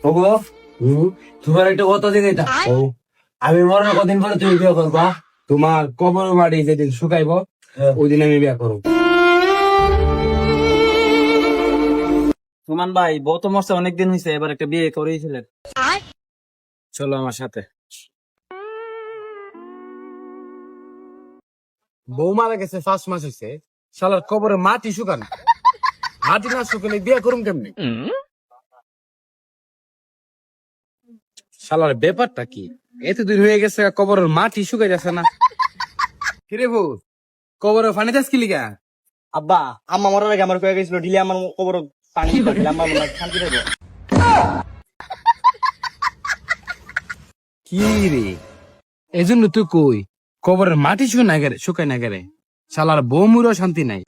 ওগো তোমার একটা কথা দিন এটা আমি মরার কদিন পরে তুমি বিয়ে করবা। তোমার কবর বাড়ি যেদিন শুকাইব ওই দিন আমি বিয়ে করবো। সুমান ভাই বউ তো মরছে অনেকদিন হয়েছে, এবার একটা বিয়ে করেছিলেন, চলো আমার সাথে। বউ মারা গেছে 5 মাস হয়েছে, শালার কবরে মাটি শুকান, মাটি না শুকালে বিয়ে করুম কেমনি? শালার ব্যাপারটা কি? এতদিন হয়ে গেছে কবরের মাটি শুকাই যাচ্ছে না। কিরে বউ, কবরে পানি দাস কি লিগা? আব্বা আম্মা মরার আগে আমার কয়ে গেছিল ডিলে আমার কবর পানি দিলে আমার মনে হয় শান্তি পাবো। কি রে, এই জন্য তুই কই কবরের মাটি শুকাই না গেলে শালার বউ মুরও শান্তি নাই।